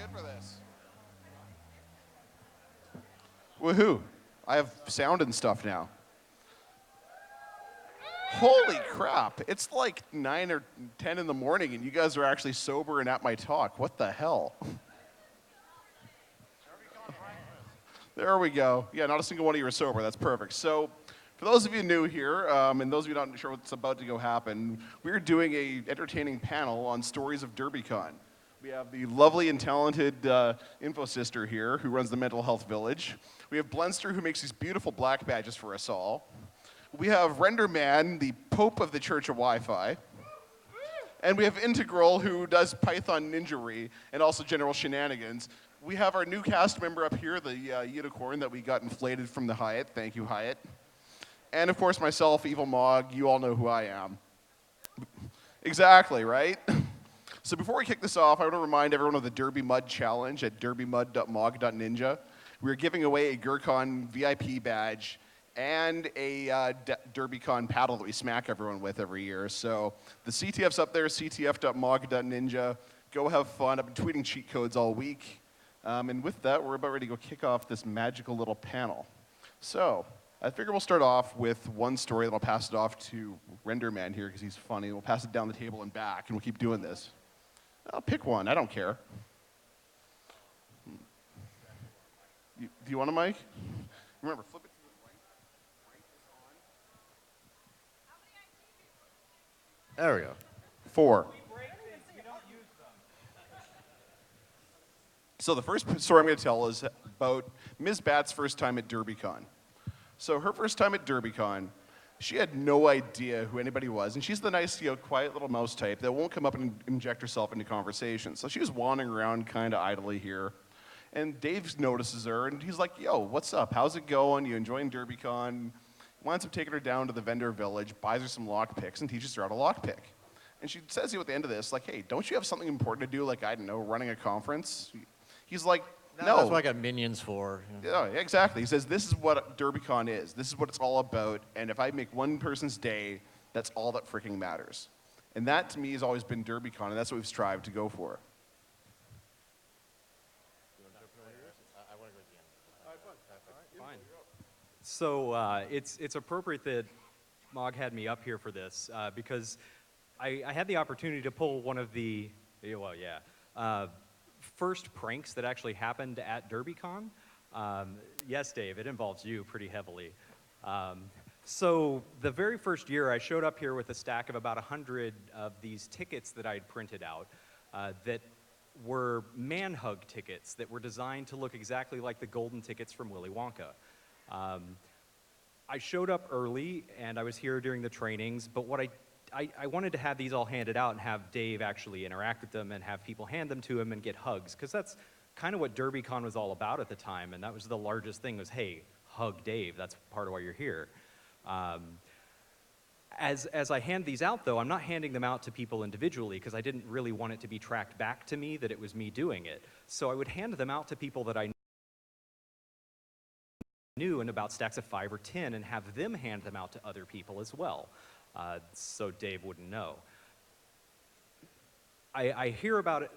good for this. Woohoo. I have sound and stuff now. Holy crap. It's like 9 or 10 in the morning and you guys are actually sober and at my talk. What the hell? There we go. Yeah, not a single one of you are sober. That's perfect. So, for those of you new here, and those of you not sure what's about to go happen, we're doing a entertaining panel on stories of Derbycon. We have the lovely and talented info sister here who runs the Mental Health Village. We have Blenster who makes these beautiful black badges for us all. We have Renderman, the Pope of the Church of Wi-Fi. And we have Integral who does Python ninjery and also general shenanigans. We have our new cast member up here, the unicorn that we got inflated from the Hyatt. Thank you, Hyatt. And of course myself, Evil Mog. You all know who I am. Exactly, right? So before we kick this off, I want to remind everyone of the Derby Mud Challenge at derbymud.mog.ninja. We're giving away a Gurkon VIP badge and a Derbycon paddle that we smack everyone with every year. So the CTF's up there, ctf.mog.ninja. Go have fun. I've been tweeting cheat codes all week. And with that, we're about ready to go kick off this magical little panel. So I figure we'll start off with one story, then I'll pass it off to Renderman here because he's funny. We'll pass it down the table and back, and we'll keep doing this. I'll pick one. I don't care. Do you want a mic? Remember, flip it to the right. Right is on. There we go. 4. So the first story I'm going to tell is about Ms. Bat's first time at Derbycon. So her first time at Derbycon, she had no idea who anybody was, and she's the nice, quiet little mouse type that won't come up and inject herself into conversation. So she was wandering around kind of idly here, and Dave notices her, and he's like, yo, what's up? How's it going? You enjoying Derbycon? Winds up taking her down to the vendor village, buys her some lockpicks, and teaches her how to lockpick. And she says to you at the end of this, like, hey, don't you have something important to do, like, I don't know, running a conference? He's like, no. That's what I got minions for. Yeah, exactly. He says, this is what Derbycon is. This is what it's all about. And if I make one person's day, that's all that freaking matters. And that, to me, has always been Derbycon, and that's what we've strived to go for. I want to go at the end. Fine. So it's appropriate that Mog had me up here for this because I had the opportunity to pull one of the, first pranks that actually happened at Derbycon. Yes, Dave, it involves you pretty heavily. So the very first year, I showed up here with a stack of about 100 of these tickets that I'd printed out that were man hug tickets that were designed to look exactly like the golden tickets from Willy Wonka. I showed up early, and I was here during the trainings, but what I wanted to have these all handed out and have Dave actually interact with them and have people hand them to him and get hugs, because that's kind of what Derbycon was all about at the time, and that was the largest thing was, hey, hug Dave. That's part of why you're here. As I hand these out, though, I'm not handing them out to people individually because I didn't really want it to be tracked back to me that it was me doing it. So I would hand them out to people that I knew and about stacks of 5 or 10 and have them hand them out to other people as well. So Dave wouldn't know. I hear about it,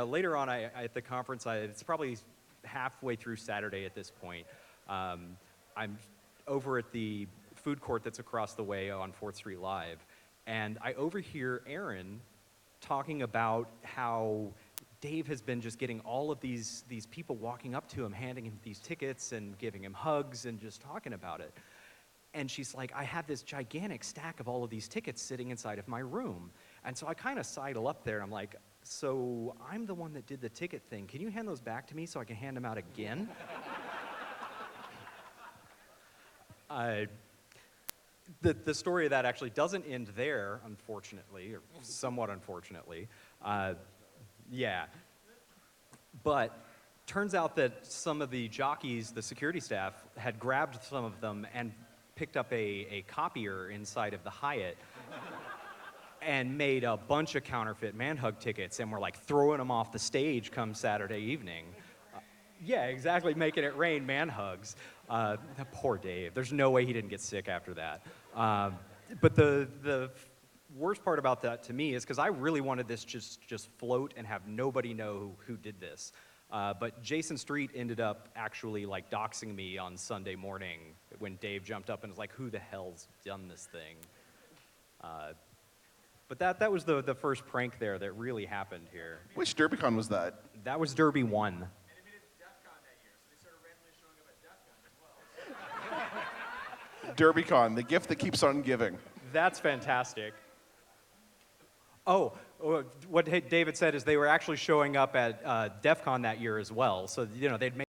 later on at the conference, it's probably halfway through Saturday at this point. I'm over at the food court that's across the way on 4th Street Live, and I overhear Aaron talking about how Dave has been just getting all of these people walking up to him, handing him these tickets and giving him hugs and just talking about it. And she's like, I have this gigantic stack of all of these tickets sitting inside of my room. And so I kind of sidle up there and I'm like, so I'm the one that did the ticket thing. Can you hand those back to me so I can hand them out again? The story of that actually doesn't end there, unfortunately, or somewhat unfortunately. Yeah. But turns out that some of the jockeys, the security staff, had grabbed some of them and picked up a copier inside of the Hyatt and made a bunch of counterfeit man-hug tickets and were like throwing them off the stage come Saturday evening. Yeah, exactly, making it rain man-hugs. Poor Dave. There's no way he didn't get sick after that. But worst part about that to me is because I really wanted this just float and have nobody know who did this. But Jason Street ended up actually like doxing me on Sunday morning when Dave jumped up and was like, "Who the hell's done this thing?" But that was the first prank there that really happened here. Which Derbycon was that? That was Derby 1. And they made it DEFCON that year, so they started randomly showing up at DEFCON as well. Derbycon, the gift that keeps on giving. That's fantastic. Oh, what David said is they were actually showing up at DEF CON that year as well. So, they'd made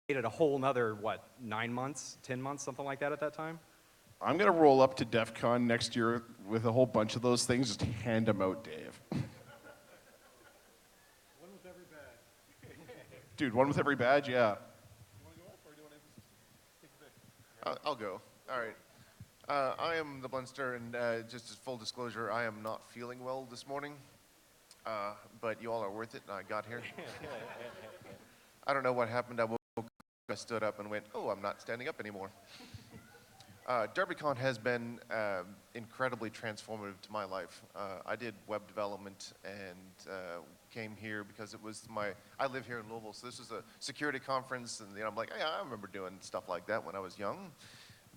it a whole nother, 9 months, 10 months, something like that at that time? I'm going to roll up to DEF CON next year with a whole bunch of those things. Just hand them out, Dave. One with every badge. Dude, one with every badge? Yeah. You want to go up, or do you want to take a pick? I'll go. All right. I am the Blunster, and just as full disclosure, I am not feeling well this morning. But you all are worth it, and I got here. I don't know what happened. I woke up, I stood up and went, oh, I'm not standing up anymore. Derbycon has been incredibly transformative to my life. I did web development and came here because it was I live here in Louisville, so this was a security conference, and I'm like, yeah, I remember doing stuff like that when I was young,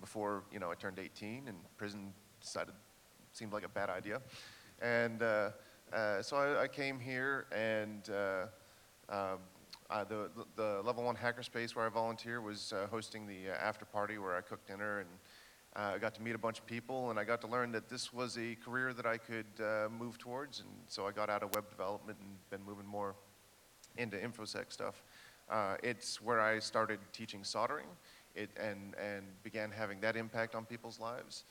before I turned 18, and prison seemed like a bad idea. And so I came here, and the Level 1 Hackerspace where I volunteer was hosting the after party where I cooked dinner, and I got to meet a bunch of people, and I got to learn that this was a career that I could move towards, and so I got out of web development and been moving more into InfoSec stuff. It's where I started teaching soldering and began having that impact on people's lives.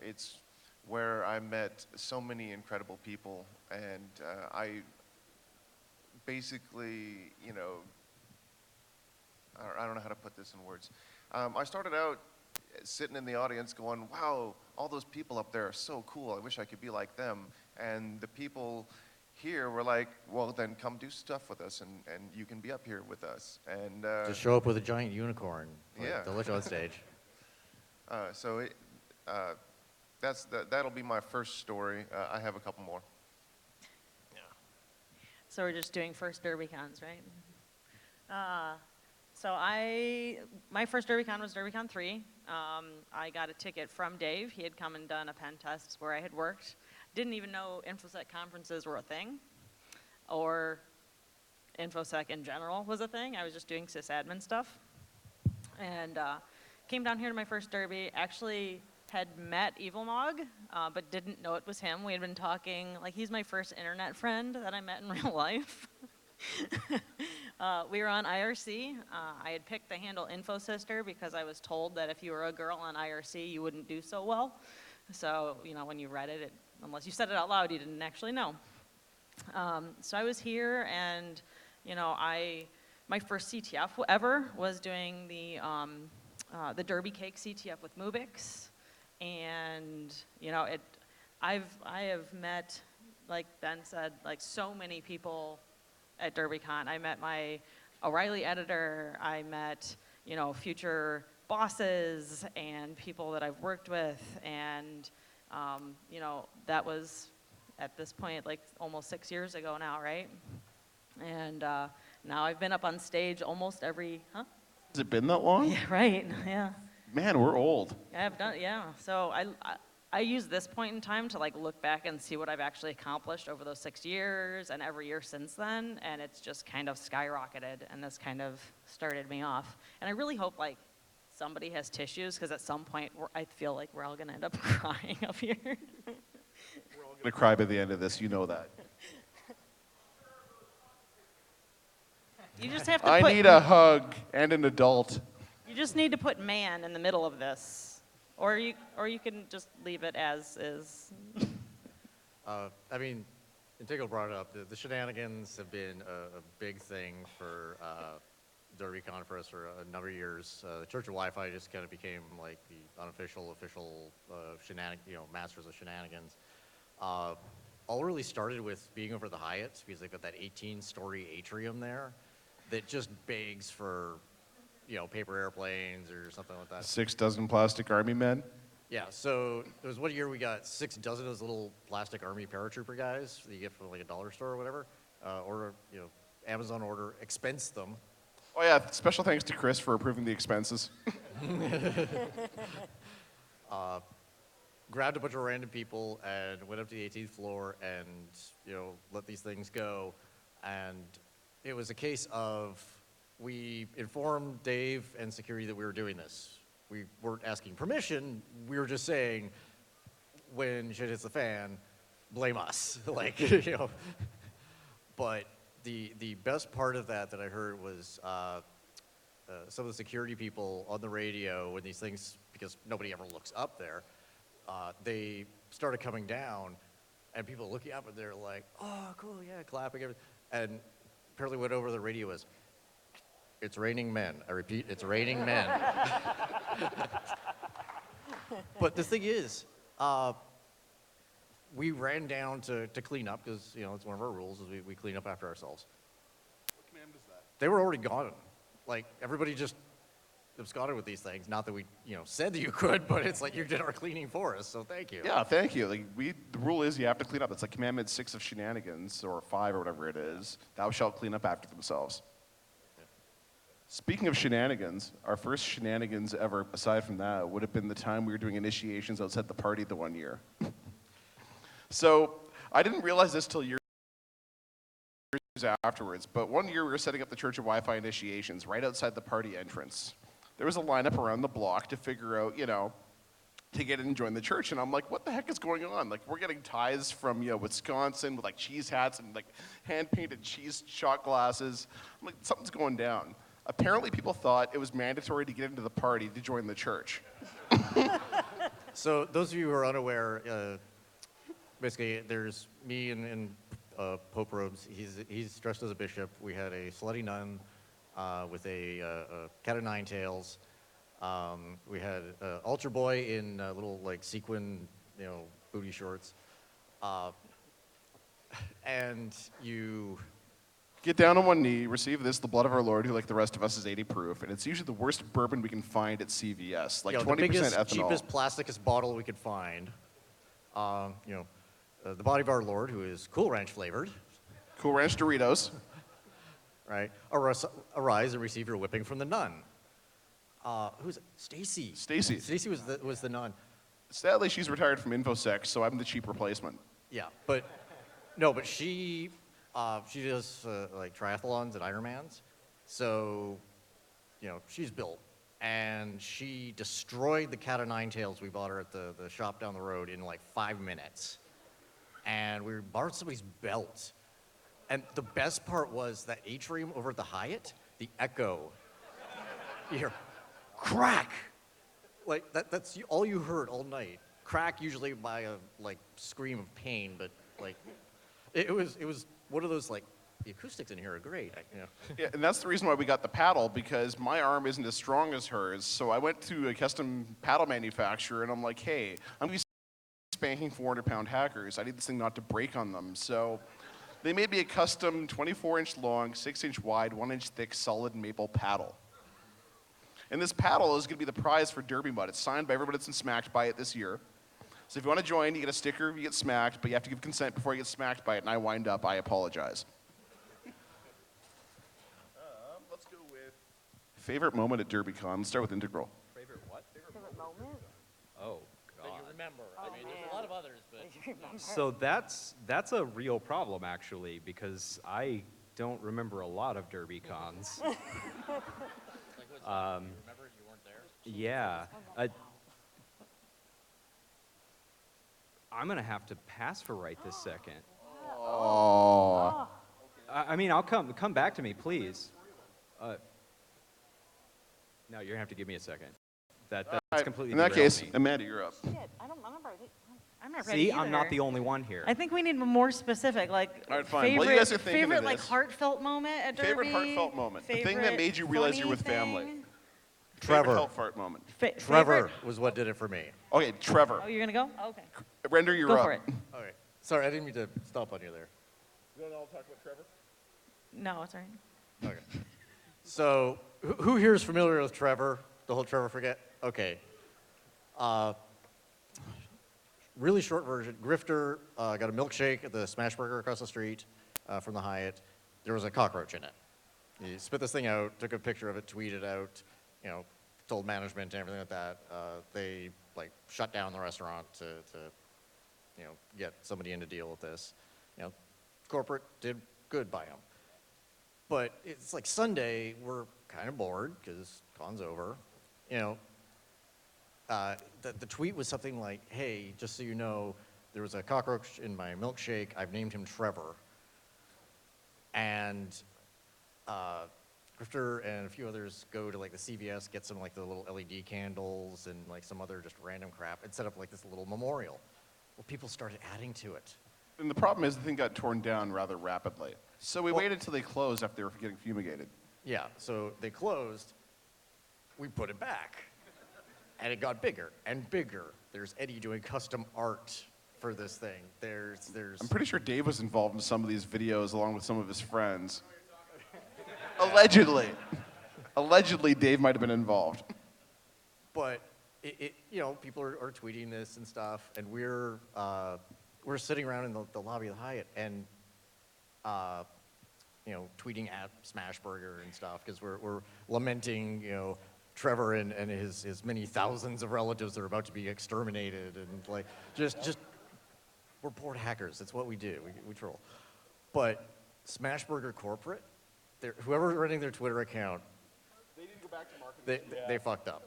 It's where I met so many incredible people, and I basically, I don't know how to put this in words. I started out sitting in the audience going, wow, all those people up there are so cool. I wish I could be like them. And the people here were like, well, then come do stuff with us, and you can be up here with us. And just show up with a giant unicorn. Yeah. They'll let you on stage. That'll be my first story. I have a couple more. So we're just doing first Derbycons, right? My first Derbycon was Derbycon 3. I got a ticket from Dave. He had come and done a pen test where I had worked. Didn't even know InfoSec conferences were a thing, or InfoSec in general was a thing. I was just doing sysadmin stuff. And came down here to my first Derby, actually had met Evilnog, but didn't know it was him. We had been talking, he's my first internet friend that I met in real life. We were on IRC. I had picked the handle InfoSister because I was told that if you were a girl on IRC, you wouldn't do so well. So, when you read it, unless you said it out loud, you didn't actually know. So I was here, and, my first CTF ever was doing the Derby Cake CTF with Mubix. And, I have met, like Ben said, so many people at Derbycon. I met my O'Reilly editor. I met, future bosses and people that I've worked with. And, that was, at this point, almost 6 years ago now, right? And now I've been up on stage almost every, Has it been that long? Yeah, right, yeah. Man, we're old. I've done, yeah. So I use this point in time to look back and see what I've actually accomplished over those 6 years and every year since then, and it's just kind of skyrocketed, and this kind of started me off. And I really hope somebody has tissues, because at some point I feel like we're all gonna end up crying up here. We're all going to cry by the end of this, you know that. You just have to I need a hug and an adult. You just need to put man in the middle of this, or you can just leave it as is. Integral brought it up. The shenanigans have been a big thing for Derbycon for us for a number of years. The Church of Wi-Fi just kind of became the unofficial, official masters of shenanigans. All really started with being over the Hyatt, because they've got that 18-story atrium there that just begs for paper airplanes or something like that. 6 dozen plastic army men. Yeah, so there was one year we got 6 dozen of those little plastic army paratrooper guys that you get from like a dollar store or whatever. Order, Amazon order, expense them. Oh yeah, special thanks to Chris for approving the expenses. Grabbed a bunch of random people and went up to the 18th floor and, let these things go. And it was a case of we informed Dave and security that we were doing this. We weren't asking permission. We were just saying, when shit hits the fan, blame us. But the best part of that I heard was some of the security people on the radio when these things, because nobody ever looks up there, they started coming down, and people looking up, and they're like, "Oh, cool, yeah," clapping, everything. And apparently, what over the radio was, "It's raining men." I repeat, it's raining men. But the thing is, we ran down to clean up because it's one of our rules is we clean up after ourselves. What command is that? They were already gone. Like everybody just absconded with these things. Not that we said that you could, but it's like you did our cleaning for us. So thank you. Yeah, thank you. The rule is you have to clean up. It's like Commandment 6 of shenanigans, or 5 or whatever it is. Thou shalt clean up after themselves. Speaking of shenanigans, our first shenanigans ever, aside from that, would have been the time we were doing initiations outside the party the one year. So I didn't realize this till years afterwards, but one year we were setting up the Church of Wi-Fi initiations right outside the party entrance. There was a lineup around the block to figure out, to get in and join the church, and I'm like, what the heck is going on? Like, we're getting ties from, Wisconsin with, like, cheese hats and, like, hand-painted cheese shot glasses. I'm like, something's going down. Apparently, people thought it was mandatory to get into the party to join the church. So those of you who are unaware, basically, there's me and Pope robes. He's dressed as a bishop. We had a slutty nun with a cat of nine tails. We had altar boy in little like sequin, booty shorts. And you Get down on one knee, receive this, the blood of our Lord, who like the rest of us is 80 proof. And it's usually the worst bourbon we can find at CVS, like 20% the biggest, ethanol. cheapest, plasticest bottle we could find. The body of our Lord, who is Cool Ranch flavored. Cool Ranch Doritos. Right? Arise and receive your whipping from the nun. Who's it? Stacy. Stacy. Stacy was the nun. Sadly, she's retired from InfoSec, so I'm the cheap replacement. Yeah, but she does like triathlons and Ironmans, so she's built, and she destroyed the cat of nine tails we bought her at the shop down the road in like 5 minutes, and we borrowed somebody's belt, and the best part was that atrium over at the Hyatt, the echo, you hear crack, like that's all you heard all night. Crack usually by a like scream of pain, but like it was one of those like the acoustics in here are great. Yeah, and that's the reason why we got the paddle, because my arm isn't as strong as hers. So I went to a custom paddle manufacturer, and I'm like, hey, I'm going to be spanking 400-pound hackers. I need this thing not to break on them. So they made me a custom 24-inch long, 6-inch wide, 1-inch thick, solid maple paddle. And this paddle is going to be the prize for Derby Mud. It's signed by everybody that's been smacked by it this year. So if you want to join, you get a sticker, you get smacked, but you have to give consent before you get smacked by it, and I wind up, I apologize. Let's go with favorite moment at Derbycon. Let's start with Integral. Favorite what? Favorite moment? Oh, God. That you remember. Oh, I mean, there's man. a lot of others, but So that's a real problem, actually, because I don't remember a lot of Derbycons. like what's you remember you weren't there? Yeah. I'm going to have to pass for right this second. Oh. I mean, I'll come back to me, please. No, you're going to have to give me a second. That's completely In that derailed case, me. Amanda, you're up. Shit, I'm not ready. See, I'm not the only one here. I think we need more specific, like All right, fine. favorite, While you guys are thinking of favorite like this- heartfelt moment at Derby. Favorite heartfelt moment. The thing that Favorite made you realize you're funny with family. thing? Trevor. Favorite heartfelt moment. Trevor Favorite? was what did it for me. Okay, Trevor. Oh, you're gonna go? Okay. Render, you're Go up. for it. All right. Sorry, I didn't mean to stop on you there. You want to all talk about Trevor? No, it's all right. Okay. So, who here is familiar with Trevor? The whole Trevor forget? Okay. really short version, Grifter got a milkshake at the Smash Burger across the street from the Hyatt. There was a cockroach in it. He spit this thing out, took a picture of it, tweeted out, told management and everything like that. They shut down the restaurant to get somebody in to deal with this. Corporate did good by him. But it's like Sunday, we're kind of bored because con's over. The tweet was something like, hey, just so you know, there was a cockroach in my milkshake. I've named him Trevor. And Grifter and a few others go to the CVS, get some the little LED candles and some other just random crap and set up this little memorial. Well, people started adding to it. And the problem is the thing got torn down rather rapidly. So we waited till they closed after they were getting fumigated. Yeah, so they closed. We put it back. And it got bigger and bigger. There's Eddie doing custom art for this thing. There's I'm pretty sure Dave was involved in some of these videos along with some of his friends. Allegedly. Allegedly, Dave might have been involved. But people are tweeting this and stuff, and we're sitting around in the lobby of the Hyatt and tweeting at Smashburger and stuff because we're lamenting Trevor and his many thousands of relatives that are about to be exterminated and just we're bored hackers. That's what we do. We troll. But Smashburger corporate, whoever's running their Twitter account, They need to go back to marketing. they fucked up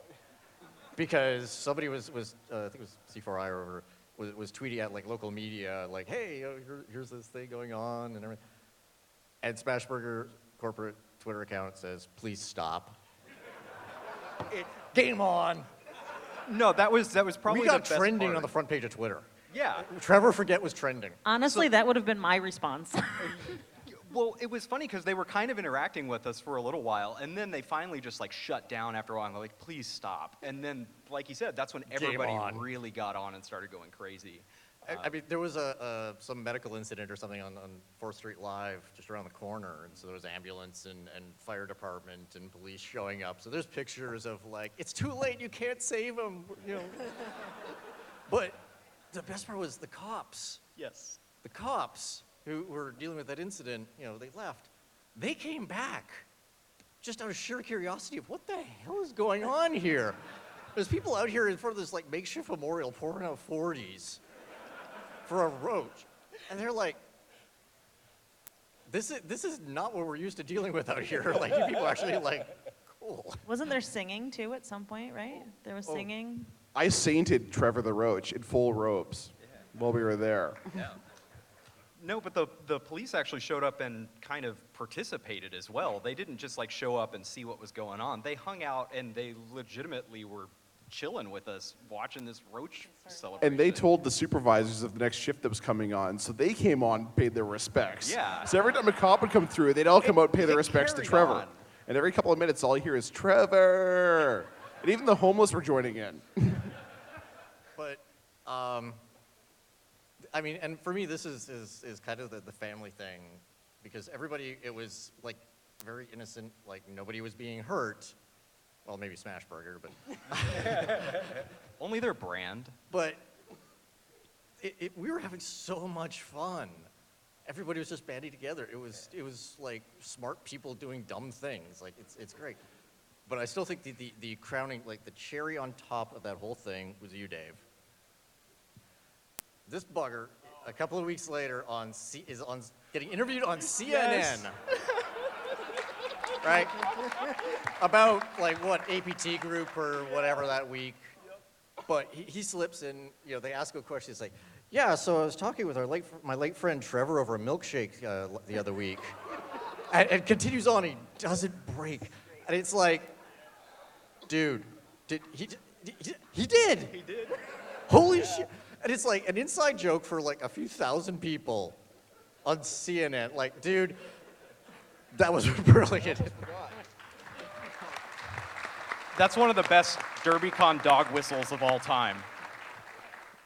because somebody was I think it was C4I or whatever, was tweeting at local media hey, here's this thing going on and everything. And Smashburger corporate Twitter account says, please stop. Game on. No, that was probably We got the best trending part. on the front page of Twitter. Yeah. Trevor Forget was trending. Honestly, that would have been my response. Well, it was funny because they were kind of interacting with us for a little while, and then they finally just shut down after a while. And they're like, "Please stop!" And then, like you said, that's when everybody on. really got on and started going crazy. I mean, there was some medical incident or something on 4th Street Live just around the corner, and so there was ambulance and fire department and police showing up. So there's pictures of it's too late, you can't save him, But the best part was the cops. Yes. The cops who were dealing with that incident, they left. They came back just out of sheer curiosity of what the hell is going on here. There's people out here in front of this makeshift memorial pouring out 40s for a roach. And they're like, this is not what we're used to dealing with out here. You people are actually cool. Wasn't there singing too at some point, right? There was singing. I sainted Trevor the Roach in full robes while we were there. Yeah. No, but the police actually showed up and kind of participated as well. They didn't just show up and see what was going on. They hung out and they legitimately were chilling with us, watching this roach celebration. And they told the supervisors of the next shift that was coming on, so they came on and paid their respects. Yeah. So every time a cop would come through, they'd all come out and pay their It respects to carried Trevor. on. And every couple of minutes, all you hear is, Trevor! And even the homeless were joining in. But, I mean, and for me, this is kind of the family thing, because everybody, it was very innocent, nobody was being hurt. Well, maybe Smashburger, but Only their brand. but we were having so much fun. Everybody was just banding together. It was smart people doing dumb things. It's great. But I still think the crowning, the cherry on top of that whole thing was you, Dave. This bugger, a couple of weeks later, is getting interviewed on CNN. Yes. Right? About what APT group or whatever that week. But he slips in. They ask him a question. He's like, "Yeah, so I was talking with my late friend Trevor over a milkshake the other week," and continues on. He doesn't break, and it's like, dude, he did. He did. Holy shit! And it's an inside joke for a few thousand people on CNN. Dude, that was brilliant. That's one of the best Derbycon dog whistles of all time.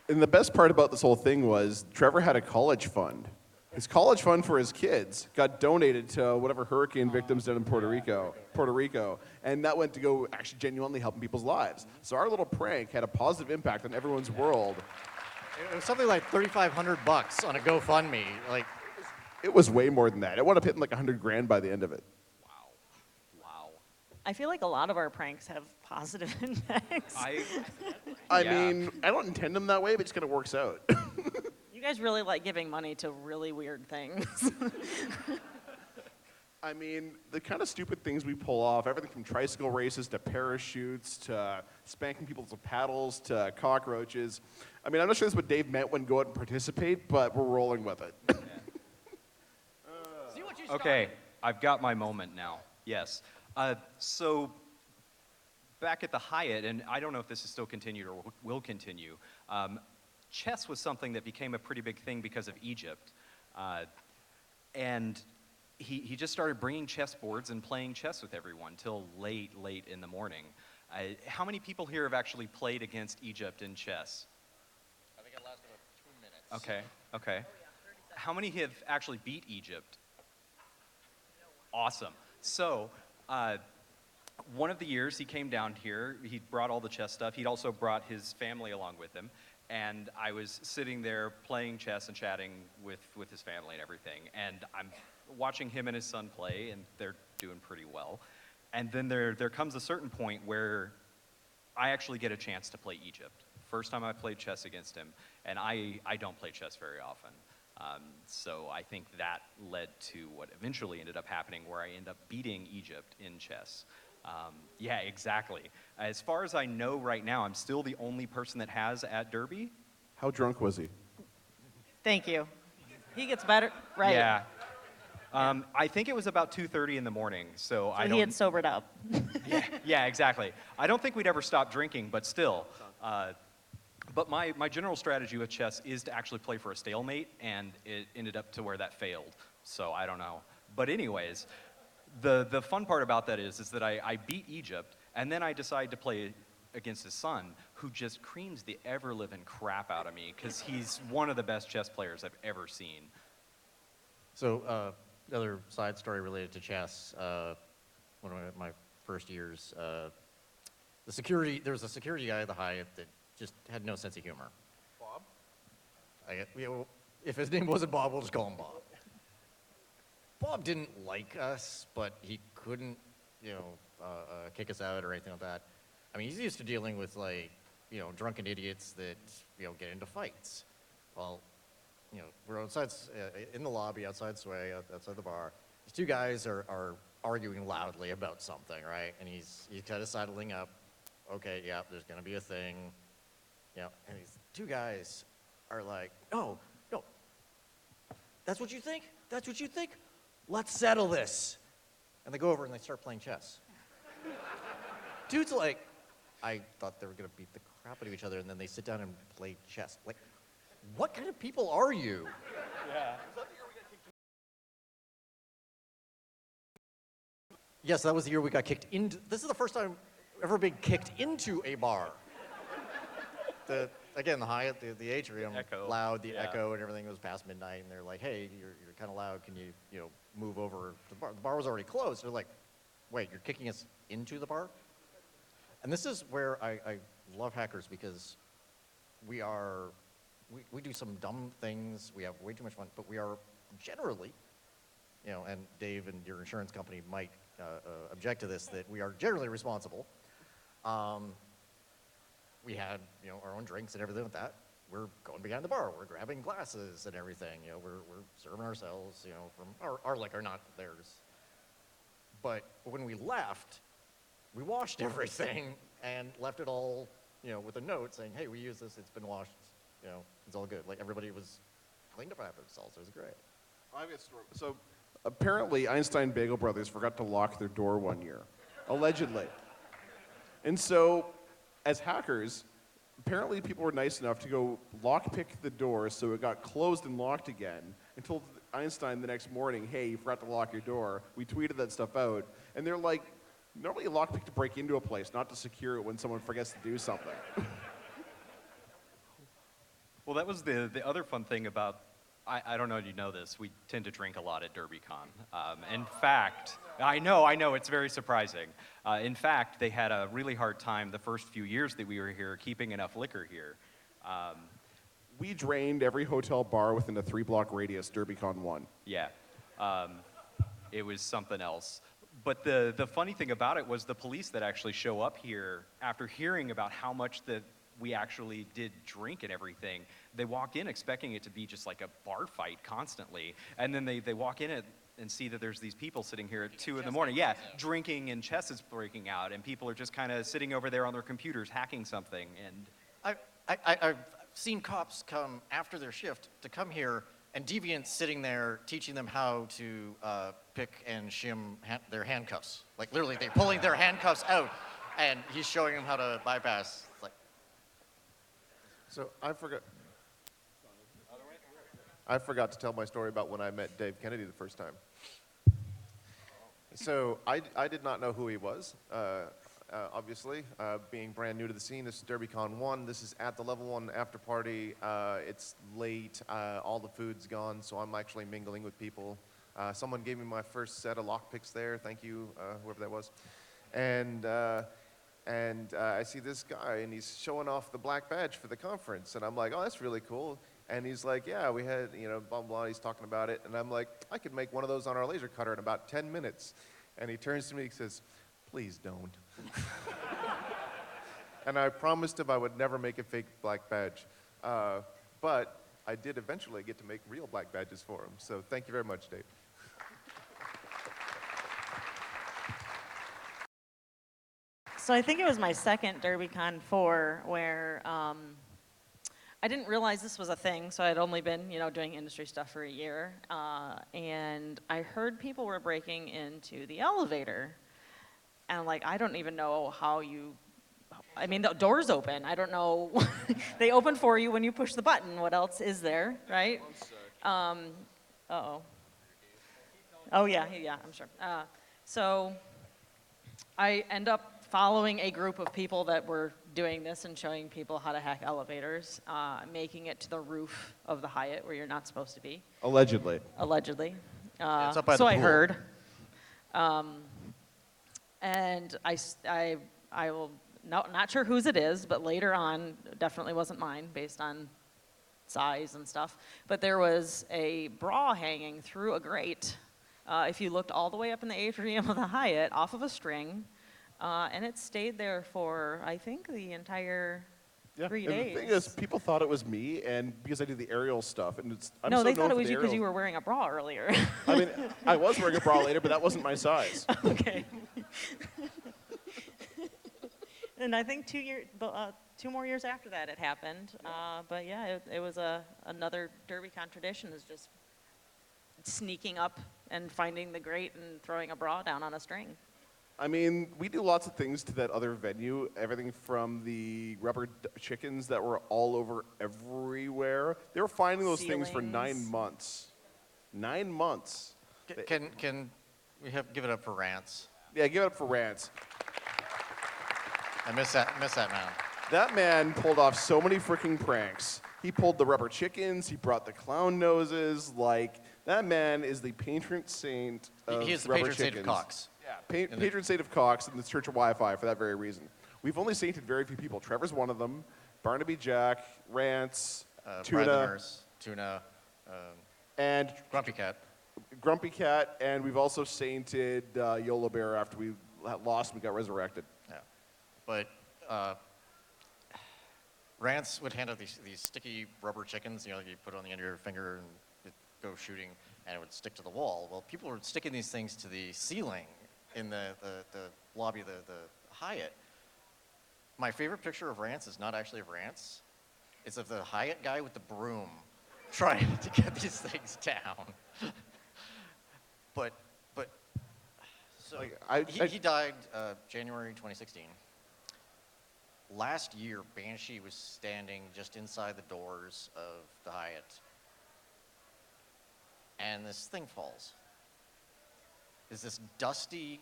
And the best part about this whole thing was Trevor had a college fund. His college fund for his kids got donated to whatever hurricane victims did in Puerto Rico, and that went to go actually genuinely helping people's lives. So our little prank had a positive impact on everyone's world. It was something like $3,500 on a GoFundMe. Like, It was way more than that. It wound up hitting like 100 grand by the end of it. Wow. I feel like a lot of our pranks have positive impacts. I Yeah. mean, I don't intend them that way, but it just kind of works out. You guys really like giving money to really weird things. I mean, the kind of stupid things we pull off, everything from tricycle races to parachutes to spanking people with paddles to cockroaches. I mean, I'm not sure that's what Dave meant when go out and participate, but we're rolling with it. Okay, I've got my moment now. Yes. So back at the Hyatt, and I don't know if this is still continued or will continue, chess was something that became a pretty big thing because of Egypt. And he just started bringing chess boards and playing chess with everyone till late in the morning. How many people here have actually played against Egypt in chess? I think it lasted about 2 minutes. Okay. How many have actually beat Egypt? Awesome. So, one of the years he came down here, he brought all the chess stuff. He'd also brought his family along with him. And I was sitting there playing chess and chatting with his family and everything. And I'm watching him and his son play, and they're doing pretty well. And then there comes a certain point where I actually get a chance to play Egypt. First time I played chess against him, and I don't play chess very often. So I think that led to what eventually ended up happening, where I end up beating Egypt in chess. Yeah, exactly. As far as I know right now, I'm still the only person that has at Derby. How drunk was he? Thank you. He gets better, right? Yeah. I think it was about 2:30 in the morning, so I So don't. he had sobered up. Yeah, exactly. I don't think we'd ever stop drinking, but still. But my general strategy with chess is to actually play for a stalemate, and it ended up to where that failed. So I don't know. But anyways, the fun part about that is that I beat Egypt, and then I decide to play against his son, who just creams the ever-living crap out of me, because he's one of the best chess players I've ever seen. So, another side story related to chess. One of my first years, there was a security guy at the Hyatt that just had no sense of humor. Bob? If his name wasn't Bob, we'll just call him Bob. Bob didn't like us, but he couldn't, kick us out or anything like that. I mean, he's used to dealing with drunken idiots that, get into fights. Well, we're outside, in the lobby, outside Sway, outside the bar. These two guys are arguing loudly about something, right? And he's kind of sidling up. Okay, yeah, there's gonna be a thing. And these two guys are like, no, that's what you think? That's what you think? Let's settle this. And they go over and they start playing chess. Dude's like, I thought they were gonna beat the crap out of each other, and then they sit down and play chess. Like, what kind of people are you? Yes, that was the year we got kicked into. This is the first time ever being kicked into a bar. Again, the Hyatt, the atrium, Echo. loud, the Yeah. echo, and everything was past midnight, and they're like, "Hey, you're kind of loud. Can you move over to the bar?" The bar was already closed. They're like, "Wait, you're kicking us into the bar?" And this is where I love hackers, because we do some dumb things. We have way too much fun, but we are generally, and Dave and your insurance company might object to this, that we are generally responsible. We had, our own drinks and everything like that. We're going behind the bar. We're grabbing glasses and everything. We're serving ourselves, from our liquor, not theirs. But when we left, we washed everything and left it all, with a note saying, "Hey, we use this. It's been washed. It's all good." Like, everybody was cleaned up after themselves. It was great. I have a story. So apparently Einstein Bagel Brothers forgot to lock their door one year, allegedly. And so as hackers, apparently people were nice enough to go lockpick the door so it got closed and locked again, and told Einstein the next morning, "Hey, you forgot to lock your door." We tweeted that stuff out, and they're like, normally a lockpick to break into a place, not to secure it when someone forgets to do something. Well, that was the other fun thing about, I don't know if you know this, we tend to drink a lot at Derbycon. In fact, I know, it's very surprising. In fact, they had a really hard time the first few years that we were here keeping enough liquor here. We drained every hotel bar within a 3-block radius, Derbycon 1. Yeah, it was something else. But the funny thing about it was the police that actually show up here after hearing about how much that we actually did drink and everything, they walk in expecting it to be just like a bar fight constantly. And then they walk in and see that there's these people sitting here at 2 in the morning. Yeah, drinking and chess is breaking out and people are just kind of sitting over there on their computers hacking something. And I've seen cops come after their shift to come here and deviants sitting there teaching them how to pick and shim their handcuffs. Like literally, they're pulling their handcuffs out, and he's showing them how to bypass. It's like, So I forgot to tell my story about when I met Dave Kennedy the first time. So I did not know who he was, obviously, being brand new to the scene. This is Derbycon 1. This is at the level 1 after party. It's late. All the food's gone, so I'm actually mingling with people. Someone gave me my first set of lockpicks there. Thank you, whoever that was. And I see this guy, and he's showing off the black badge for the conference. And I'm like, oh, that's really cool. And he's like, yeah, we had, blah, blah, he's talking about it. And I'm like, I could make one of those on our laser cutter in about 10 minutes. And he turns to me and says, please don't. And I promised him I would never make a fake black badge. But I did eventually get to make real black badges for him. So thank you very much, Dave. So I think it was my second Derbycon 4 where I didn't realize this was a thing, so I'd only been, doing industry stuff for a year, and I heard people were breaking into the elevator, and I don't even know how the door's open. I don't know. They open for you when you push the button. What else is there, right? Uh-oh. Oh, yeah, I'm sure. So I end up following a group of people that were doing this and showing people how to hack elevators, making it to the roof of the Hyatt where you're not supposed to be. Allegedly. Allegedly. it's up by so the I pool. heard. And I will, not sure whose it is, but later on, definitely wasn't mine based on size and stuff. But there was a bra hanging through a grate. If you looked all the way up in the atrium of the Hyatt off of a string, and it stayed there for, I think, the entire 3 And days. the thing is, people thought it was me, and because I do the aerial stuff, and I'm No, so they known thought it for was the you because you aerial- were wearing a bra earlier. I mean, I was wearing a bra later, but that wasn't my size. Okay. And I think 2 more years after that it happened. But yeah, it was another Derbycon tradition, is just sneaking up and finding the grate and throwing a bra down on a string. I mean, we do lots of things to that other venue. Everything from the rubber chickens that were all over everywhere. They were finding those things for 9 Ceilings. months. 9 months. Can we give it up for Rance? Yeah, give it up for Rance. I miss that man. That man pulled off so many freaking pranks. He pulled the rubber chickens. He brought the clown noses. That man is the patron saint of He is the rubber patron saint of chickens. Cox. Yeah, patron saint of Cox and the Church of Wi-Fi for that very reason. We've only sainted very few people. Trevor's one of them. Barnaby Jack, Rance, Brad the Tuna, Nurse, Tuna, and Grumpy Cat. Grumpy Cat, and we've also sainted Yola Bear after we lost and we got resurrected. Yeah. But Rance would hand out these sticky rubber chickens, you put it on the end of your finger and it'd go shooting, and it would stick to the wall. Well, people were sticking these things to the ceiling in the lobby of the Hyatt. My favorite picture of Rance is not actually of Rance. It's of the Hyatt guy with the broom trying to get these things down. But so he died January 2016. Last year, Banshee was standing just inside the doors of the Hyatt, and this thing falls. It's this dusty,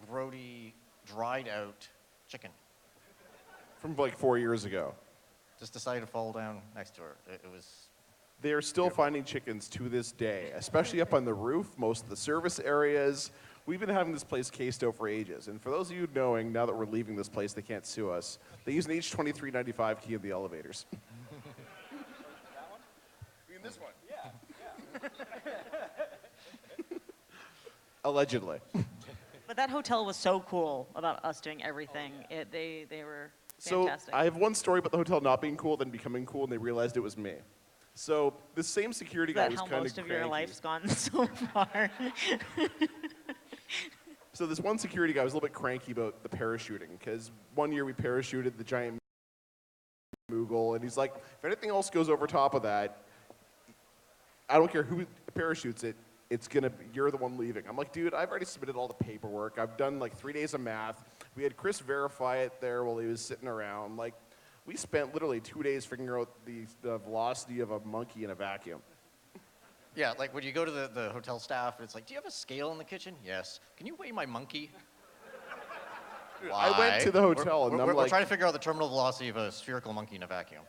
grody, dried out chicken. From 4 years ago. Just decided to fall down next to her. It was. They are still finding chickens to this day, especially up on the roof, most of the service areas. We've been having this place cased out for ages. And for those of you knowing, now that we're leaving this place, they can't sue us. They use an H2395 key in the elevators. Allegedly. But that hotel was so cool about us doing everything. They were So fantastic. I have one story about the hotel not being cool, then becoming cool, and they realized it was me. So the same security Is guy that was how kind of most of cranky. your life's gone so far? So this one security guy was a little bit cranky about the parachuting, because one year we parachuted the giant Moogle, and he's like, if anything else goes over top of that, I don't care who parachutes it, you're the one leaving. I'm like, dude, I've already submitted all the paperwork. I've done like 3 days of math. We had Chris verify it there while he was sitting around. Like, we spent literally 2 days figuring out the velocity of a monkey in a vacuum. Yeah, like when you go to the hotel staff, it's like, do you have a scale in the kitchen? Yes. Can you weigh my monkey? I went to the hotel, and I'm we're like, trying to figure out the terminal velocity of a spherical monkey in a vacuum.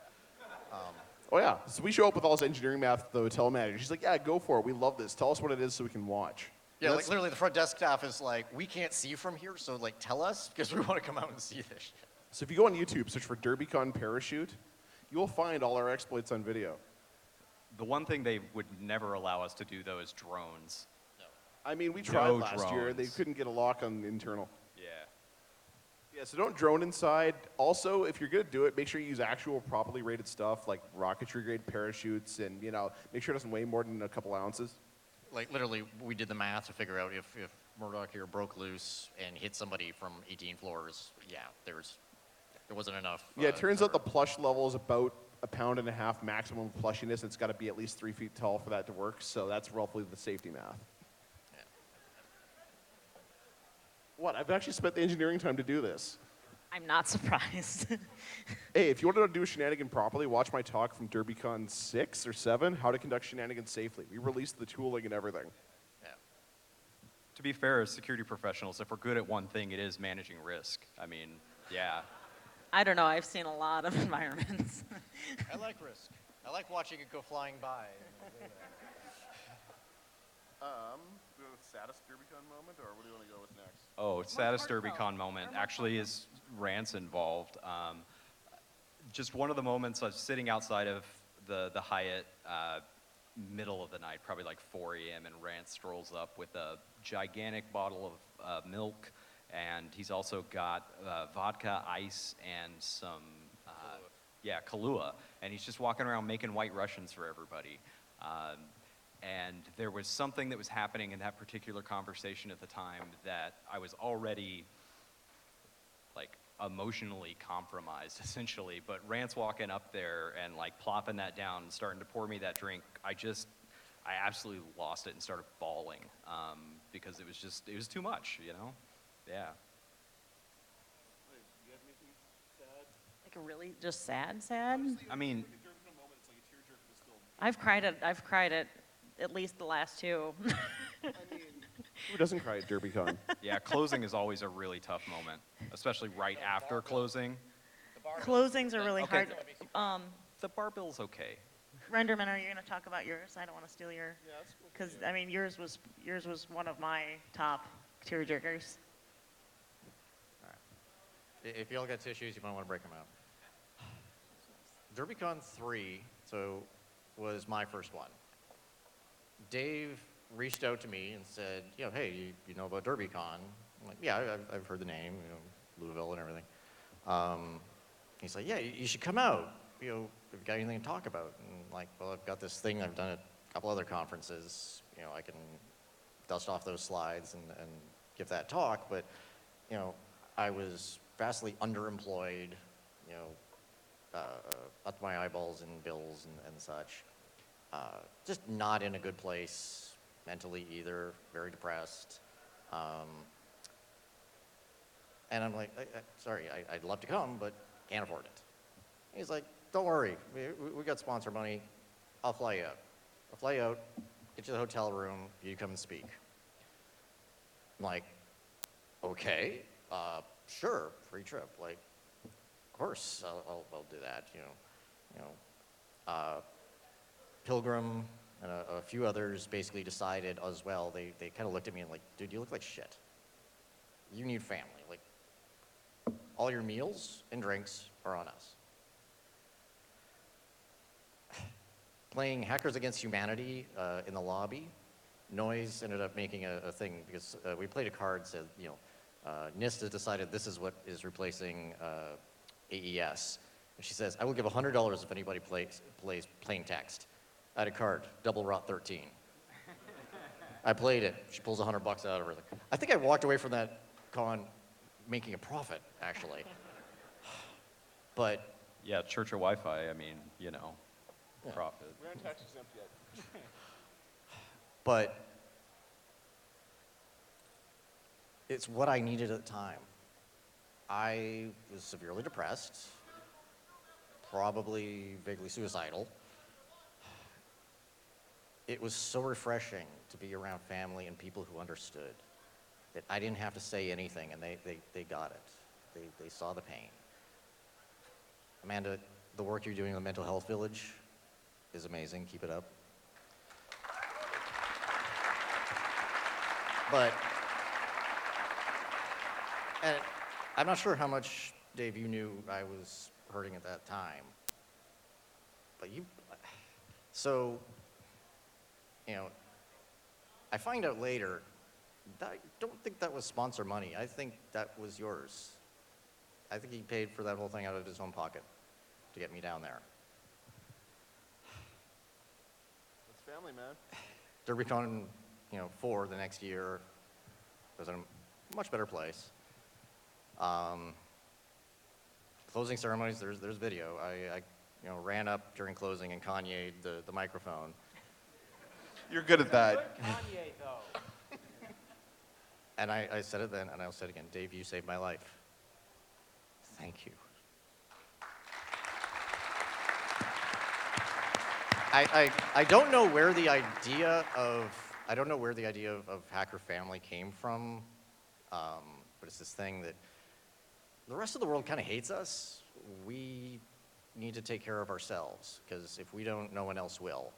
oh yeah. So we show up with all this engineering math to the hotel manager. She's like, yeah, go for it. We love this. Tell us what it is so we can watch. Yeah, And like literally the front desk staff is like, we can't see from here, so like tell us because we want to come out and see this shit. So if you go on YouTube, search for Derbycon parachute, you will find all our exploits on video. The one thing they would never allow us to do, though, is drones. I mean, we tried No last year. They drones. couldn't get a lock on the internal. Yeah. Yeah, so don't drone inside. Also, if you're going to do it, make sure you use actual properly rated stuff like rocketry grade parachutes, and make sure it doesn't weigh more than a couple ounces. Like literally, we did the math to figure out if Murdoch here broke loose and hit somebody from 18 floors, yeah, there wasn't enough. Yeah, it turns out the plush level is about 1.5 pounds maximum plushiness. It's got to be at least 3 feet tall for that to work. So that's roughly the safety math. Yeah. What? I've actually spent the engineering time to do this. I'm not surprised. Hey, if you want to do a shenanigan properly, watch my talk from Derbycon 6 or 7, How to Conduct Shenanigans Safely. We released the tooling and everything. Yeah. To be fair, as security professionals, if we're good at one thing, it is managing risk. I mean, yeah. I don't know. I've seen a lot of environments. I like risk. I like watching it go flying by. Saddest Derbycon moment, or what do you want to go with next? Oh, saddest heartfelt. Derbycon moment Or more actually is Rant's involved. Just one of the moments I was sitting outside of the Hyatt, middle of the night, probably like 4 a.m., and Rant strolls up with a gigantic bottle of milk, and he's also got vodka, ice, and some, Kahlua, and he's just walking around making white Russians for everybody. And there was something that was happening in that particular conversation at the time that I was already like emotionally compromised essentially, but Rant's walking up there and like plopping that down and starting to pour me that drink. I absolutely lost it and started bawling because it was too much, Yeah. Like a really just sad. I mean, I've cried at least the last two. Who doesn't cry at Derbycon? yeah, closing is always a really tough moment, especially right after closing. Closings are really hard. The bar bill's okay. Renderman, are you going to talk about yours? I don't want to steal your. Yeah, that's cool. Because I mean, yours was one of my top tearjerkers. If you all got tissues, you might want to break them out. Derbycon 3, was my first one. Dave reached out to me and said, hey, you know about Derbycon? I'm like, yeah, I've heard the name, Louisville and everything. He's like, yeah, you should come out. Have you got anything to talk about? And like, well, I've got this thing I've done at a couple other conferences. I can dust off those slides and give that talk. But, I was vastly underemployed, up to my eyeballs in bills and such. Just not in a good place mentally either, very depressed. And I'm like, sorry, I'd love to come, but can't afford it. He's like, don't worry, we got sponsor money. I'll fly you out. I'll fly you out, get you the hotel room, you come and speak. I'm like, okay, sure, free trip. Like, of course, I'll do that, Pilgrim and a few others basically decided as well, they kind of looked at me and like, dude, you look like shit. You need family. Like, all your meals and drinks are on us. playing Hackers Against Humanity in the lobby. Noise ended up making a thing because we played a card said, NIST has decided this is what is replacing AES. And she says, I will give $100 if anybody plays plain text. I had a card, double rot 13. I played it. She pulls $100 out of her. I think I walked away from that con making a profit, actually. But Yeah, church or Wi-Fi, I mean, profit. We aren't tax exempt yet. But it's what I needed at the time. I was severely depressed, probably vaguely suicidal. It was so refreshing to be around family and people who understood that I didn't have to say anything, and they got it. They saw the pain. Amanda, the work you're doing in the Mental Health Village is amazing. Keep it up. But, and I'm not sure how much, Dave, you knew I was hurting at that time. But I find out later, that, I don't think that was sponsor money. I think that was yours. I think he paid for that whole thing out of his own pocket to get me down there. That's family, man. Derbycon, 4 the next year was in a much better place. Closing ceremonies, there's video. I ran up during closing and Kanye'd the microphone. You're good at that. Kanye, though. And I said it then, and I'll say it again. Dave, you saved my life. Thank you. I don't know where the idea of Hacker Family came from, but it's this thing that the rest of the world kind of hates us. We need to take care of ourselves, because if we don't, no one else will.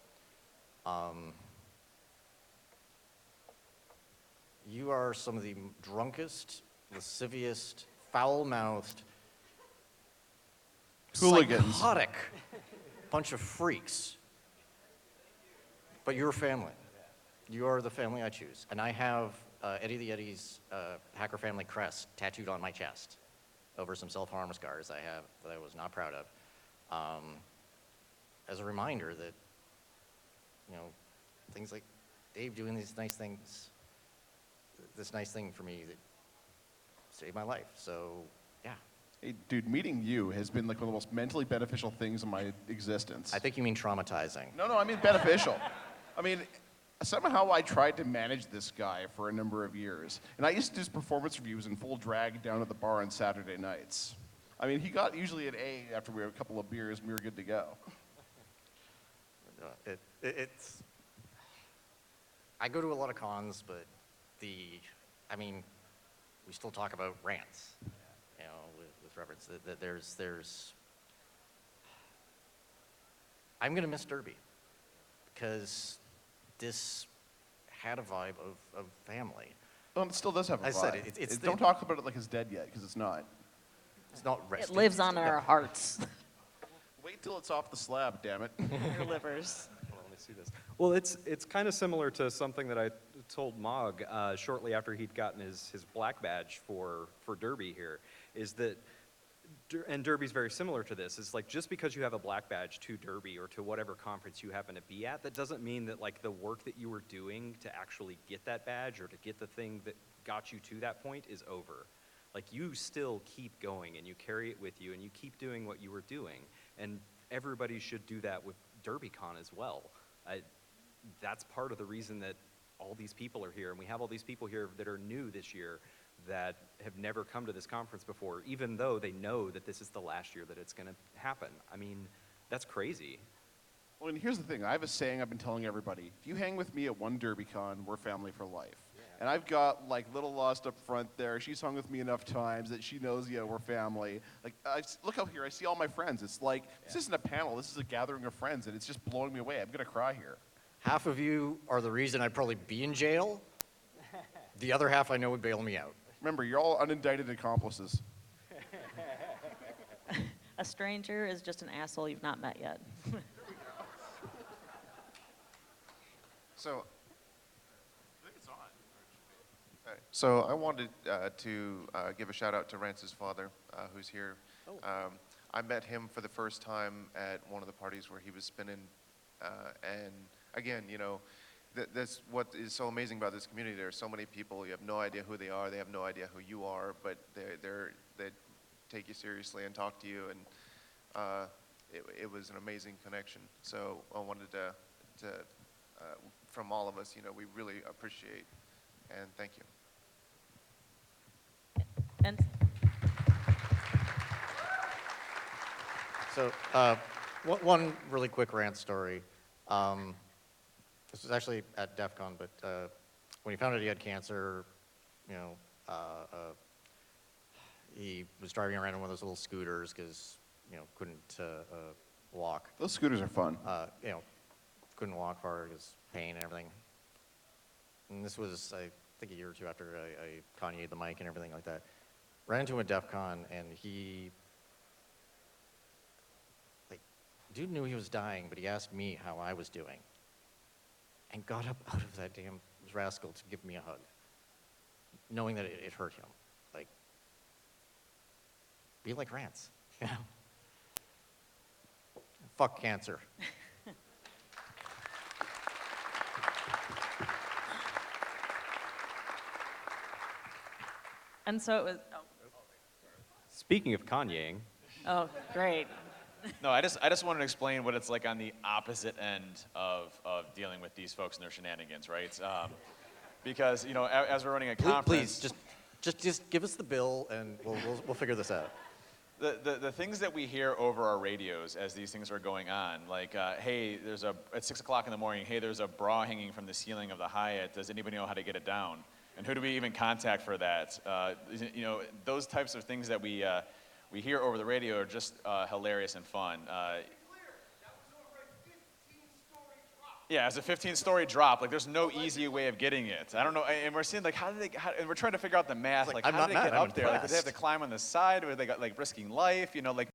You are some of the drunkest, lascivious, foul-mouthed, Hooligans. psychotic bunch of freaks. But you're family. You are the family I choose. And I have Eddie the Eddie's Hacker Family crest tattooed on my chest over some self-harm scars I have that I was not proud of. As a reminder that, things like Dave doing these nice things, this nice thing for me that saved my life. So, yeah. Hey, dude, meeting you has been like one of the most mentally beneficial things in my existence. I think you mean traumatizing. No, I mean beneficial. I mean, somehow I tried to manage this guy for a number of years. And I used to do his performance reviews in full drag down at the bar on Saturday nights. I mean, he got usually an A after we had a couple of beers and we were good to go. It's, I go to a lot of cons, but we still talk about rants, with reference. That there's, I'm gonna miss Derby, because this had a vibe of family. Well, it still does have a vibe. I said it's Don't talk about it like it's dead yet, because it's not. It's not resting. It lives on in our hearts. Wait till it's off the slab, damn it. Our livers. Hold on, let me see this. Well, it's kind of similar to something that I told Mog shortly after he'd gotten his black badge for Derby here, is that, and Derby's very similar to this, is like just because you have a black badge to Derby or to whatever conference you happen to be at, that doesn't mean that like the work that you were doing to actually get that badge or to get the thing that got you to that point is over. Like you still keep going and you carry it with you and you keep doing what you were doing. And everybody should do that with Derbycon as well. That's part of the reason that all these people are here, and we have all these people here that are new this year that have never come to this conference before, even though they know that this is the last year that it's gonna happen. I mean, that's crazy. Well, and here's the thing. I have a saying I've been telling everybody. If you hang with me at one Derbycon, we're family for life. Yeah. And I've got, like, Little Lost up front there. She's hung with me enough times that she knows, we're family. Like, look out here. I see all my friends. It's like, this isn't a panel. This is a gathering of friends, and it's just blowing me away. I'm going to cry here. Half of you are the reason I'd probably be in jail. The other half I know would bail me out. Remember, you're all unindicted accomplices. A stranger is just an asshole you've not met yet. So, so I wanted to give a shout out to Rance's father, who's here. I met him for the first time at one of the parties where he was spinning, and again, you know, that's what is so amazing about this community. There are so many people. You have no idea who they are. They have no idea who you are, but they take you seriously and talk to you, and it was an amazing connection. So I wanted to from all of us, you know, we really appreciate and thank you. And So, one really quick rant story. This was actually at Defcon, but when he found out he had cancer, you know, he was driving around in one of those little scooters because, you know, couldn't walk. Those scooters are fun. You know, couldn't walk far because pain and everything. And this was, I think, a year or two after I Kanye'd the mic and everything like that. Ran into him at Defcon, and he, like, dude knew he was dying, but he asked me how I was doing. And got up out of that damn rascal to give me a hug, knowing that it hurt him. Like, be like Rance, you know? Fuck cancer. and so it was. Speaking of Kanyeing, Oh, great. No, I just wanted to explain what it's like on the opposite end of dealing with these folks and their shenanigans, right? Because, you know, as we're running a conference... Please, just give us the bill and we'll figure this out. The things that we hear over our radios as these things are going on, like, hey, at 6 o'clock in the morning, hey, there's a bra hanging from the ceiling of the Hyatt. Does anybody know how to get it down? And who do we even contact for that? You know, those types of things that we hear over the radio are just hilarious and fun. Yeah, it's a 15-story drop. Like, there's no easy way of getting it. I don't know, and we're seeing, like, and we're trying to figure out the math. Like, I'm how not did they get mad, I'm up there? Like, did they have to impressed. climb on the side, or they got, like, risking life? You know, like,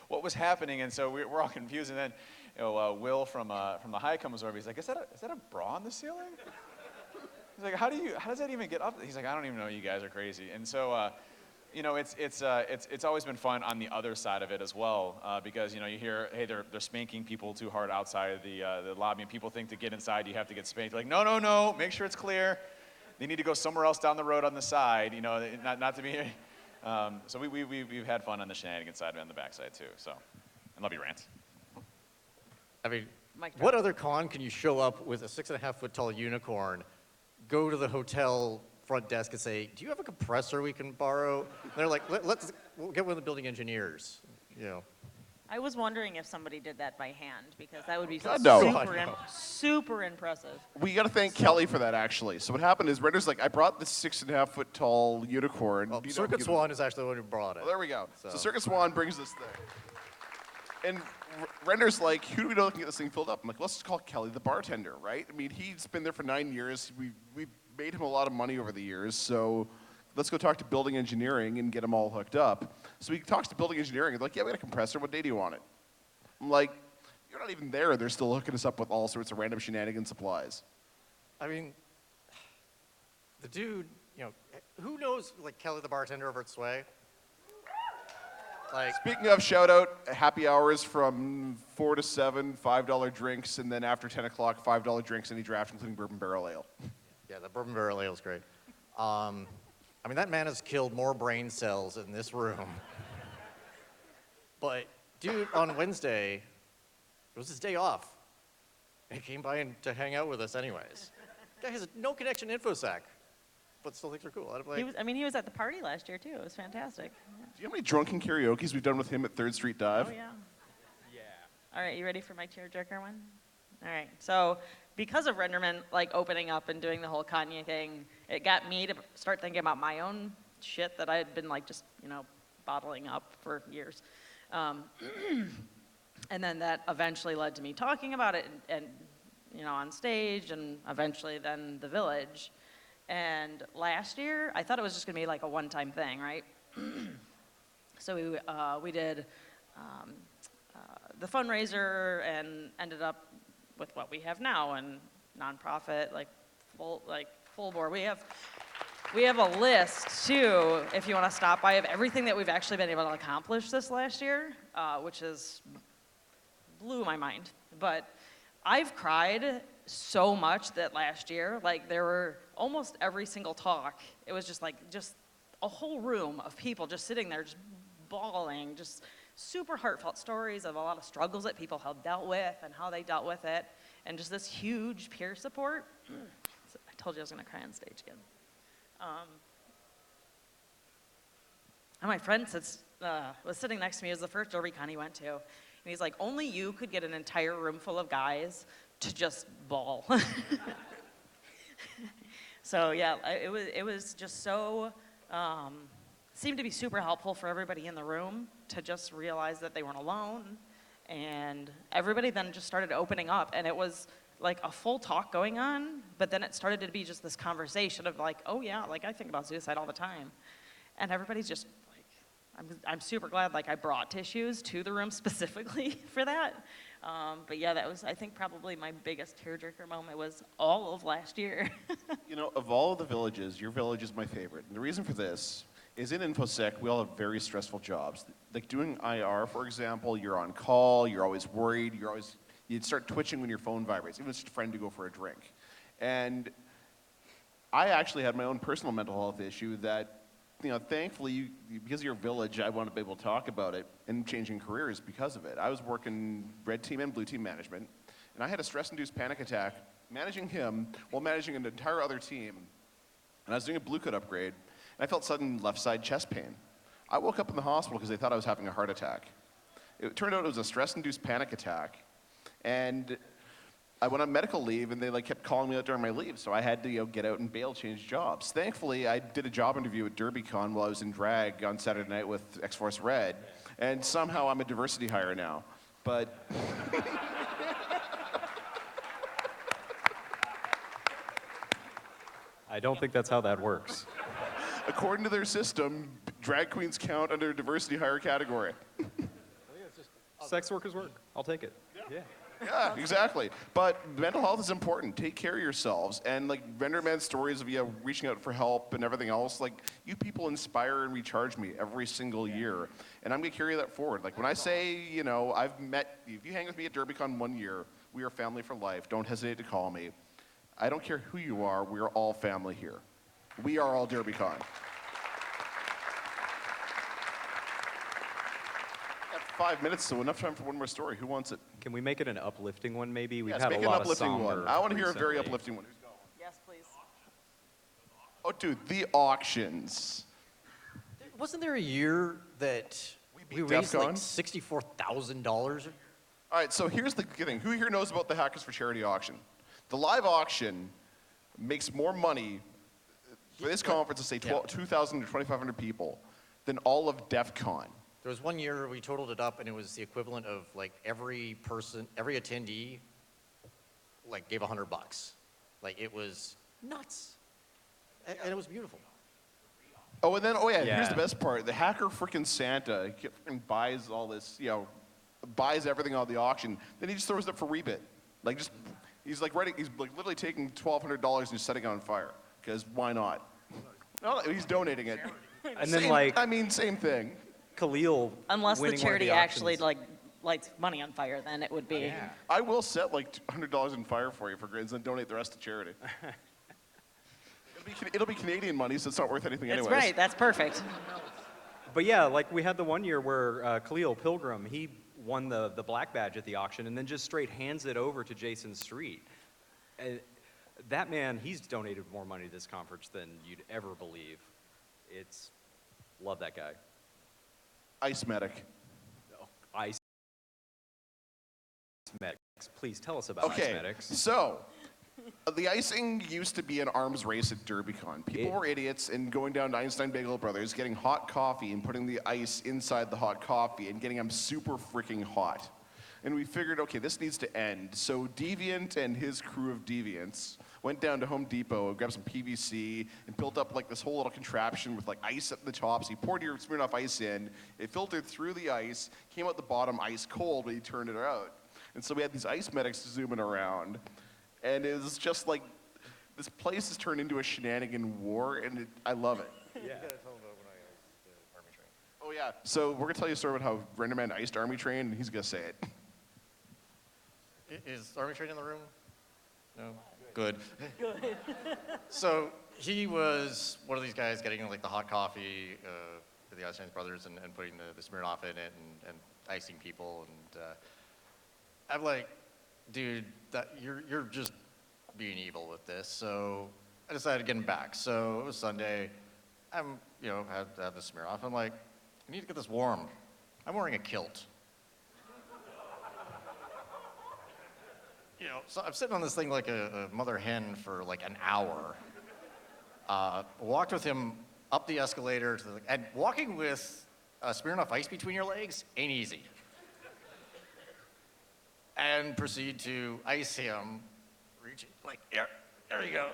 what was happening? And so we're all confused. And then, you know, Will from the High comes over. He's like, is that a bra on the ceiling? He's like, how does that even get up? He's like, I don't even know. You guys are crazy. And so, you know, it's always been fun on the other side of it as well, because, you know, you hear, hey, they're spanking people too hard outside the lobby, and people think to get inside you have to get spanked. You're like, no, make sure it's clear. They need to go somewhere else down the road on the side, you know, not to be here. So we've had fun on the shenanigans side and on the back side too. So, and love you, Rance. I mean, Mic drop. what other con can you show up with a 6.5-foot tall unicorn, go to the hotel front desk and say, do you have a compressor we can borrow? And they're like, we'll get one of the building engineers, you know. I was wondering if somebody did that by hand, because that would be God, no. super impressive. We got to thank Kelly for that, actually. So what happened is, Render's like, I brought this 6.5-foot tall unicorn. Well, You know, Circuit you- Swan is actually the one who brought it. Well, there we go. So So- Circus Swan brings this thing. And Render's like, who do we know that can get this thing filled up? I'm like, let's just call Kelly the bartender, right? I mean, he's been there for 9 years. We made him a lot of money over the years, so let's go talk to building engineering and get them all hooked up. So he talks to building engineering, and they're like, yeah, we got a compressor. What day do you want it? I'm like, you're not even there. They're still hooking us up with all sorts of random shenanigan supplies. I mean, the dude, you know, who knows, like, Kelly the bartender over at Sway? Like, Speaking of, shout out, happy hours from 4 to 7, $5 drinks, and then after 10 o'clock, $5 drinks, any draft, including bourbon barrel ale. yeah, the bourbon barrel ale is great. I mean, that man has killed more brain cells in this room. But, dude, on Wednesday, it was his day off. And he came by to hang out with us anyways. Guy has no connection to InfoSec, but still thinks we're cool. I'm like, He was at the party last year too. It was fantastic. Do you know how many drunken karaoke's we've done with him at 3rd Street Dive? Oh yeah. Yeah. All right, you ready for my tearjerker one? All right. So because of Renderman like opening up and doing the whole Kanye thing, it got me to start thinking about my own shit that I had been like just bottling up for years. And then that eventually led to me talking about it and on stage, and eventually then the Village. And last year, I thought it was just gonna be like a one-time thing, right? So we did the fundraiser and ended up with what we have now, and nonprofit, full board. We have a list too, if you want to stop by, of everything that we've actually been able to accomplish this last year, which is blew my mind. But I've cried so much that last year, like there were almost every single talk, it was just a whole room of people just sitting there just bawling, just super heartfelt stories of a lot of struggles that people have dealt with and how they dealt with it, and just this huge peer support. I told you I was gonna cry on stage again. And my friend was sitting next to me. It was the first Derbycon he went to. And he's like, only you could get an entire room full of guys to just bawl. So yeah, it was just so, seemed to be super helpful for everybody in the room to just realize that they weren't alone. And everybody then just started opening up, and it was like a full talk going on, but then it started to be just this conversation of like, oh yeah, like I think about suicide all the time. And everybody's just like, I'm super glad like I brought tissues to the room specifically for that. But yeah, that was, I think, probably my biggest tearjerker moment was all of last year. You know, of all of the villages, your village is my favorite. And the reason for this is in InfoSec, we all have very stressful jobs. Like doing IR, for example, you're on call, you're always worried, you'd start twitching when your phone vibrates, even if it's just a friend to go for a drink. And I actually had my own personal mental health issue that, you know, thankfully, because of your village, I want to be able to talk about it and changing careers because of it. I was working red team and blue team management, and I had a stress-induced panic attack managing him while managing an entire other team. And I was doing a blue coat upgrade, and I felt sudden left side chest pain. I woke up in the hospital because they thought I was having a heart attack. It turned out it was a stress-induced panic attack. And I went on medical leave, and they kept calling me out during my leave, so I had to get out and bail, change jobs. Thankfully, I did a job interview at Derbycon while I was in drag on Saturday night with X-Force Red, and somehow I'm a diversity hire now. But I don't think that's how that works. according to their system, drag queens count under diversity hire category. Sex workers work. I'll take it. Yeah. Yeah, exactly. But mental health is important. Take care of yourselves. And Renderman's stories of reaching out for help and everything else, you people inspire and recharge me every single year. And I'm gonna carry that forward. When I say, I've met, if you hang with me at Derbycon 1 year, we are family for life. Don't hesitate to call me. I don't care who you are, we are all family here. We are all Derbycon. 5 minutes, so enough time for one more story. Who wants it? Can we make it an uplifting one, maybe? We've Yes, had make a an lot uplifting of somber one. I want to hear a very recently. uplifting one. Who's going? Yes, please. Oh, dude, the auctions. Wasn't there a year that beat we raised like Defcon? $64,000? All right, so here's the thing. Who here knows about the Hackers for Charity auction? The live auction makes more money for this conference to say 2,000 to 2,500 people than all of Defcon. There was 1 year we totaled it up, and it was the equivalent of every attendee gave $100. It was nuts, and it was beautiful. Oh, and then, here's Yeah. the best part. The hacker frickin' Santa frickin' buys all this, buys everything on the auction. Then he just throws it up for rebid. He's literally taking $1,200 and just setting it on fire. Because why not? No, he's donating it. And then same thing. Khalil Unless the winning one of charity the actually auctions. lights money on fire, then it would be. I will set $100 in fire for you for grins and donate the rest to charity. It'll be Canadian money, so it's not worth anything That's anyways. right, that's perfect. But yeah, we had the 1 year where Khalil Pilgrim, he won the black badge at the auction and then just straight hands it over to Jason Street. That man, he's donated more money to this conference than you'd ever believe. Love that guy. Ice Medic. Ice Medics. Please tell us about Ice Okay, Medics. so the icing used to be an arms race at Derbycon. People were idiots and going down to Einstein Bagel Brothers, getting hot coffee and putting the ice inside the hot coffee and getting them super freaking hot. And we figured, okay, this needs to end. So Deviant and his crew of deviants went down to Home Depot and grabbed some PVC and built up like this whole little contraption with like ice at the top. So you poured your Smirnoff Ice in, it filtered through the ice, came out the bottom ice cold when you turned it out. And so we had these ice medics zooming around, and it was just like, this place has turned into a shenanigan war, and I love it. Yeah. Oh yeah, so we're gonna tell you a story about how Renderman iced Army Train, and he's gonna say it. Is Army Train in the room? No? Good. Good. So he was one of these guys getting like the hot coffee for the Ice Brothers and putting the Smirnoff in it and icing people. And I'm like, dude, you're just being evil with this. So I decided to get him back. So it was Sunday. I'm, had the Smirnoff. I'm like, I need to get this warm. I'm wearing a kilt. So I'm sitting on this thing like a mother hen for like an hour. Walked with him up the escalator and walking with Smirnoff Ice between your legs ain't easy. And proceed to ice him, reaching like, there you go.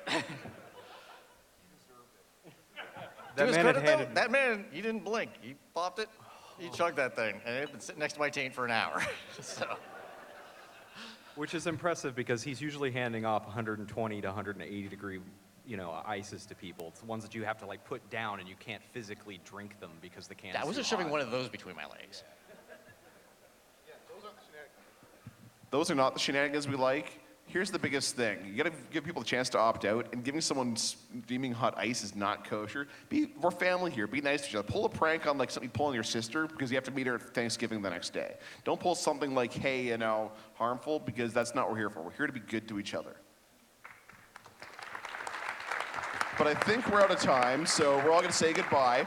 To his credit, though, that man, he didn't blink. He popped it, he chugged that thing, and it had been sitting next to my taint for an hour. So. Which is impressive because he's usually handing off 120 to 180 degree, ices to people. It's the ones that you have to like put down and you can't physically drink them because the can. I wasn't shoving one of those between my legs. Yeah, those are not the shenanigans we like. Here's the biggest thing. You gotta give people a chance to opt out, and giving someone steaming hot ice is not kosher. We're family here. Be nice to each other. Pull a prank on like something you pull on your sister because you have to meet her at Thanksgiving the next day. Don't pull something like, hey, harmful, because that's not what we're here for. We're here to be good to each other. But I think we're out of time, so we're all gonna say goodbye.